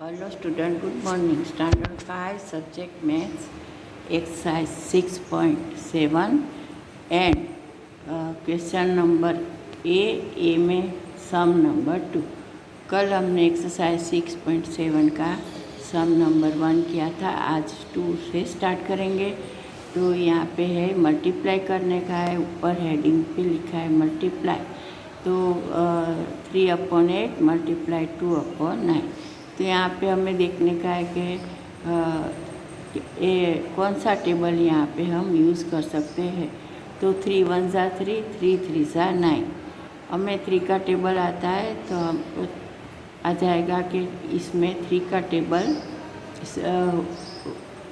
Hello student, good morning. Standard 5 subject maths exercise 6.7 and question number A में सम number 2। कल हमने exercise 6.7 का सम number 1 किया था, आज 2 से स्टार्ट करेंगे। तो यहाँ पे है मल्टीप्लाई करने का है, ऊपर हेडिंग पे लिखा है मल्टीप्लाई। तो 3/8 मल्टीप्लाई 2/9। तो यहाँ पे हमें देखने का है कि कौन सा टेबल यहाँ पे हम यूज़ कर सकते हैं। तो 3 1 ज़ा 3, 3 3 ज़ा 9। हमें 3 का टेबल आता है तो हमको आ जाएगा कि इसमें 3 का टेबल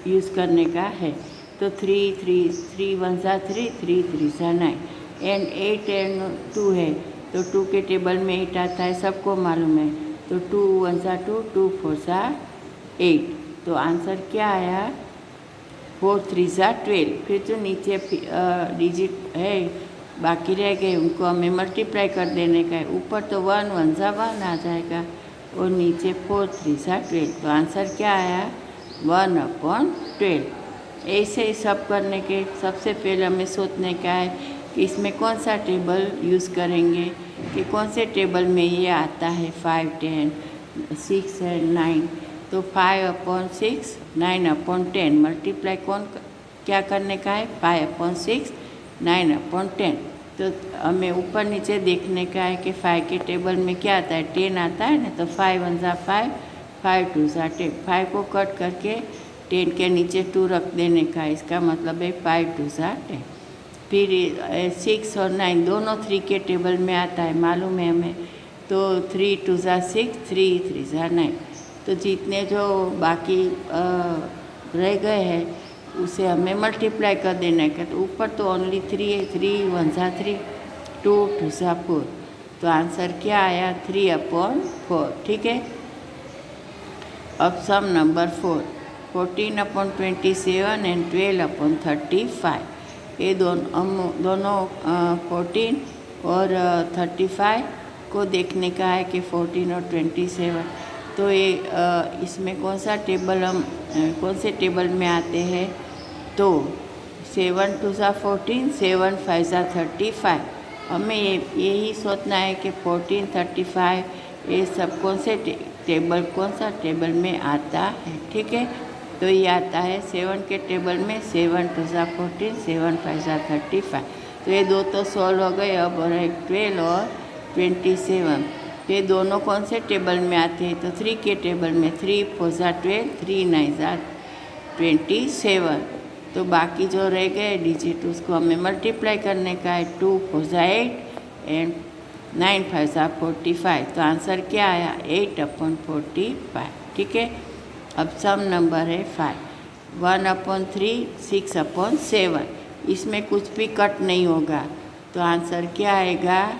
यूज़ करने का है। तो 3 1 ज़ा 3, 3 3 ज़ा 9 एंड 8 एंड 2 है। तो 2 के टेबल में 8 आता है, सबको मालूम है। तो 2 1 ज़ा 2, 2 4 ज़ा 8। तो आंसर क्या आया? 4 3 ज़ा 12। फिर जो नीचे डिजिट है बाकी रह गए उनको हमें मल्टीप्लाई कर देने का है। ऊपर तो 1 1 ज़ा 1 आ जाएगा और नीचे 4 3 ज़ा 12। तो आंसर क्या आया? 1/12। ऐसे ही सब करने के सबसे पहले हमें सोचने का है कि इसमें कौन सा टेबल यूज़ करेंगे, कि कौन से टेबल में ये आता है 5 10 6 एंड 9। तो 5/6 9/10 मल्टीप्लाई क्या करने का है? 5/6 9/10। तो हमें ऊपर नीचे देखने का है कि 5 के टेबल में क्या आता है? 10 आता है ना। तो 5 1 ज़ा 5, 5 2 ज़ा 10। 5 को कट करके 10 के नीचे 2 रख देने का है, इसका मतलब है 5 2 ज़ा 10। फिर 6 और 9 दोनों 3 के टेबल में आता है, मालूम है हमें। तो 3 2 ज़ा 6, 3 3 ज़ा 9। तो जितने जो बाकी रह गए हैं उसे हमें मल्टीप्लाई कर देना है। तो ऊपर तो ओनली 3 है, 3 1 ज़ा 3, 2 2 ज़ा 4। तो आंसर क्या आया? 3/4। ठीक है। अब सम नंबर 4, 14/27 एंड 12/35। ये दोनों 14 और 35 को देखने का है कि 14 और 27। तो ये इसमें कौन सा टेबल हम कौन से टेबल में आते हैं? तो 7 2 ज़ा 14, 7 5 ज़ा 35। हमें यही सोचना है कि 14 35 ये सब कौन सा टेबल में आता है। ठीक है। तो ये आता है 7 के टेबल में। 7 2 ज़ा 14, 7 5 ज़ा 35। तो ये दो तो सॉल्व हो गए। अब और एक 12 और 27। ये दोनों कौन से टेबल में आते हैं? तो 3 के टेबल में। 3 4 ज़ा 12, 3 9 ज़ा 27। तो बाकी जो रह गए डिजिट उसको हमें मल्टीप्लाई करने का है। 2 4 ज़ा 8 एंड 9 5 ज़ा 45। तो आंसर क्या आया? 8/45। ठीक है। अब सम नंबर है 5, 1/3 6/7। इसमें कुछ भी कट नहीं होगा। तो आंसर क्या आएगा?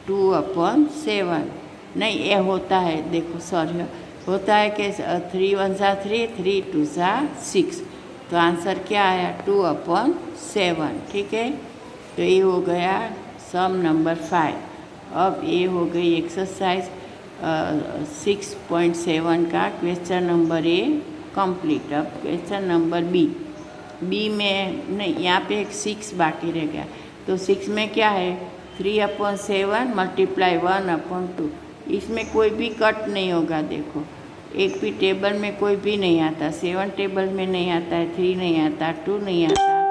2/7। नहीं, ये होता है, देखो सॉरी, होता है कि 3 1 ज़ा 3, 3 2 ज़ा 6। तो आंसर क्या आया? 2/7। ठीक है। तो ये हो गया सम नंबर 5। अब ये हो गई एक्सरसाइज 6.7 का क्वेश्चन नंबर ए कंप्लीट। अब क्वेश्चन नंबर बी में नहीं, यहाँ पे एक 6 बाकी रह गया। तो 6 में क्या है? 3/7 मल्टीप्लाई 1/2। इसमें कोई भी कट नहीं होगा। देखो एक भी टेबल में कोई भी नहीं आता। 7 टेबल में नहीं आता है, 3 नहीं आता, 2 नहीं आता।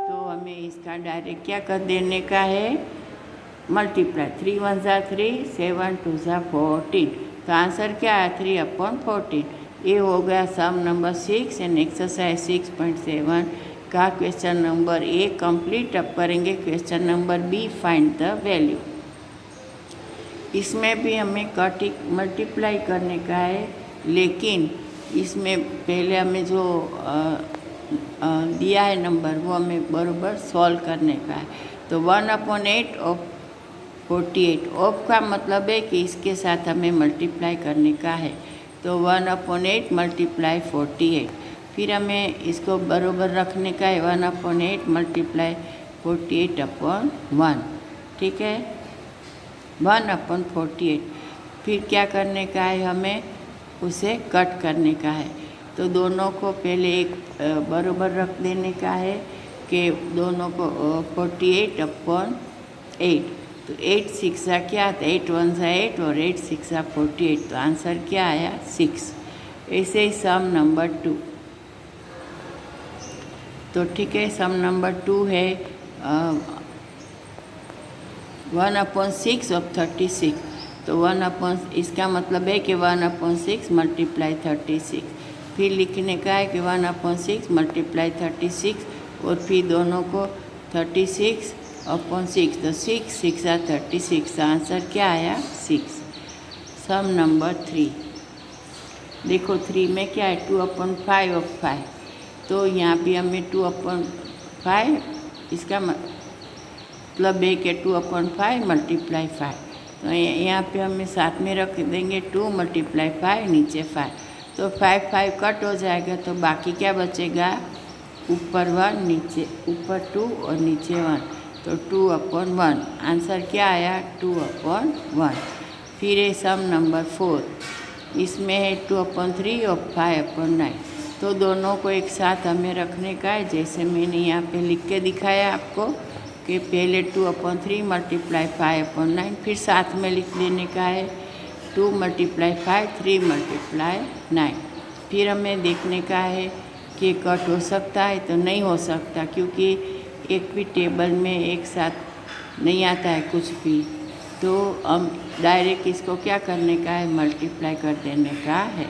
तो हमें इसका डायरेक्ट क्या कर देने का है? मल्टीप्लाई। 3 1 ज़ा 3, 7 2 ज़ा 14। तो आंसर क्या है? 3/14। ये हो गया सम नंबर 6 एंड एक्सरसाइज 6.7 का क्वेश्चन नंबर ए कंप्लीट। अब करेंगे question number B, find the value. इसमें भी हमें मल्टीप्लाई करने का है, लेकिन इसमें पहले हमें जो दिया है नंबर वो हमें बराबर सॉल्व करने का है। तो 1/8 ऑफ 48 ऑफ का मतलब है कि इसके साथ हमें मल्टीप्लाई करने का है। तो 1/8 मल्टीप्लाई 48। फिर हमें इसको बराबर रखने का है। 1/8 मल्टीप्लाई 48/1। ठीक है। 1/48। फिर क्या करने का है हमें? उसे कट करने का है। तो दोनों को पहले एक बराबर रख देने का है कि दोनों को 48/8। तो 8 6 क्या आता है, 8 1 8 और 8 6 48। तो आंसर क्या आया, 6। ऐसे ही सम नंबर 2। तो ठीक है, सम नंबर 2 है 1/6 of 36। तो 1 इसका मतलब है कि 1/6 मल्टीप्लाई 36। फिर लिखने का है कि 1/6 मल्टीप्लाई 36 और फिर दोनों को 36/6। तो 6 6 36। आंसर क्या आया, 6। सम नंबर 3। देखो 3 में क्या है, 2/5 of 5। तो यहाँ पे हमें 2/5 इसका मतलब है कि 2/5 मल्टीप्लाई 5। तो यहाँ पे हमें साथ में रख देंगे 2 मल्टीप्लाई 5, नीचे 5। तो 5 5 कट हो जाएगा, तो बाकी क्या बचेगा, ऊपर 1 नीचे ऊपर 2 और नीचे 1। तो 2/1। आंसर क्या आया, 2/1। फिर है सम नंबर 4। इसमें है 2/3 और 5/9। तो दोनों को एक साथ हमें रखने का है, जैसे मैंने यहाँ पे लिख के दिखाया आपको कि पहले 2/3 मल्टीप्लाई 5/9, फिर साथ में लिख लेने का है 2 मल्टीप्लाई 5 3 मल्टीप्लाई 9। फिर हमें देखने का है कि कट हो सकता है, तो नहीं हो सकता, क्योंकि एक भी टेबल में एक साथ नहीं आता है कुछ भी। तो हम डायरेक्ट इसको क्या करने का है, मल्टीप्लाई कर देने का है।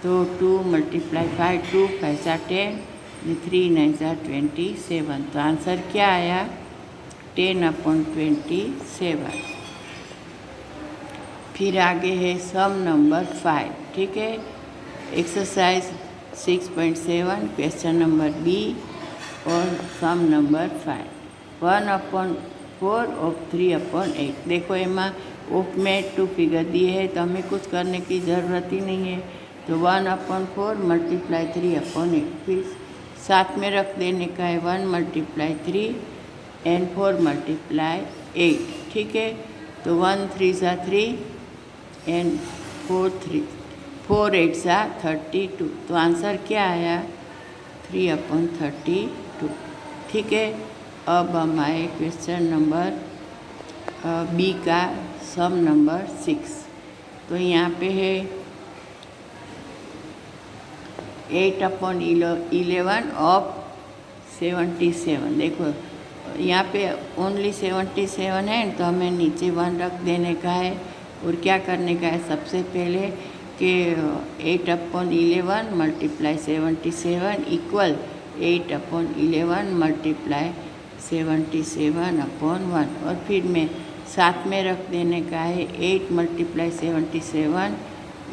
तो 2 मल्टीप्लाई 5 2 5 10, 3 9 27। तो आंसर क्या आया, 10/27। फिर आगे है सम नंबर 5। ठीक है, एक्सरसाइज 6.7 क्वेश्चन नंबर बी और सम नंबर 5। 1/4 और 3/8। देखो एमा ऑफ में 2 फिगर दिए है, तो हमें कुछ करने की ज़रूरत ही नहीं है। तो 1/4 मल्टीप्लाई 3/8। फिर साथ में रख देने का है 1 मल्टीप्लाई 3 एंड 4 मल्टीप्लाई 8। ठीक है, तो 1 3 3 एंड 4 8 32। तो आंसर क्या आया, 3/32। ठीक है, अब हम आए क्वेश्चन नंबर बी का सम नंबर 6। तो यहाँ पे है 8/11 ऑफ 77। देखो यहाँ पे ओनली 77 है, तो हमें नीचे 1 रख देने का है। और क्या करने का है, सबसे पहले कि 8/11 मल्टीप्लाई 77 इक्वल 8/11 मल्टीप्लाई 77/1। और फिर में साथ में रख देने का है 8 मल्टीप्लाई 77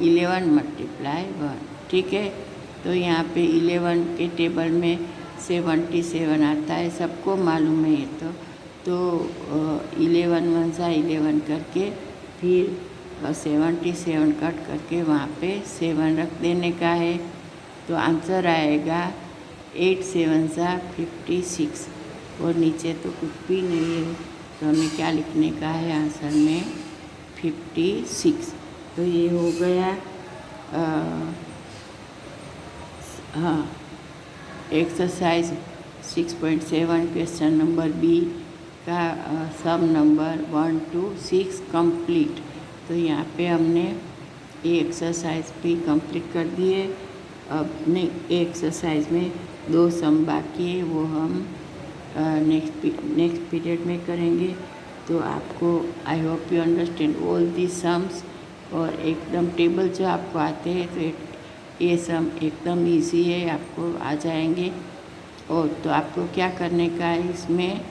11 मल्टीप्लाई 1। ठीक है, तो यहाँ पे 11 के टेबल में 77 आता है, सबको मालूम है ये। तो 11 1 11 करके फिर 77 कट करके वहाँ पे 7 रख देने का है। तो आंसर आएगा 8 7 56। और नीचे तो कुछ भी नहीं है, तो हमें क्या लिखने का है आंसर में, 56। तो ये हो गया हाँ, एक्सरसाइज 6.7 क्वेश्चन नंबर बी का सम नंबर 1 to 6 कंप्लीट। तो यहाँ पे हमने ये एक्सरसाइज भी कंप्लीट कर दिए। अब नहीं, एक्सरसाइज में 2 सम बाकी है, वो हम नेक्स्ट पीरियड में करेंगे। तो आपको आई hope you understand all the sums. और एकदम टेबल जो आपको आते हैं, तो ये सम एकदम इजी है, आपको आ जाएंगे। और तो आपको क्या करने का है, इसमें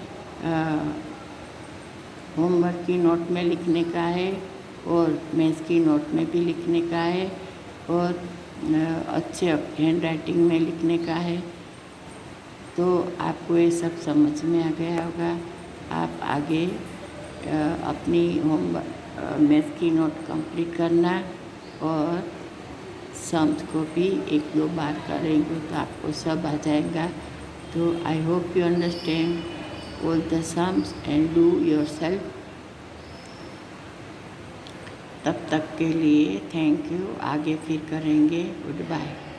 होमवर्क की नोट में लिखने का है और मैथ्स की नोट में भी लिखने का है और अच्छे हैंड राइटिंग में लिखने का है। तो आपको ये सब समझ में आ गया होगा। आप आगे अपनी होमवर्क मैथ्स की नोट कंप्लीट करना और सम्स को भी 1-2 बार करेंगे तो आपको सब आ जाएगा। तो I hope you understand all the sums and do yourself तब तक के लिए थैंक यू। आगे फिर करेंगे। Good bye.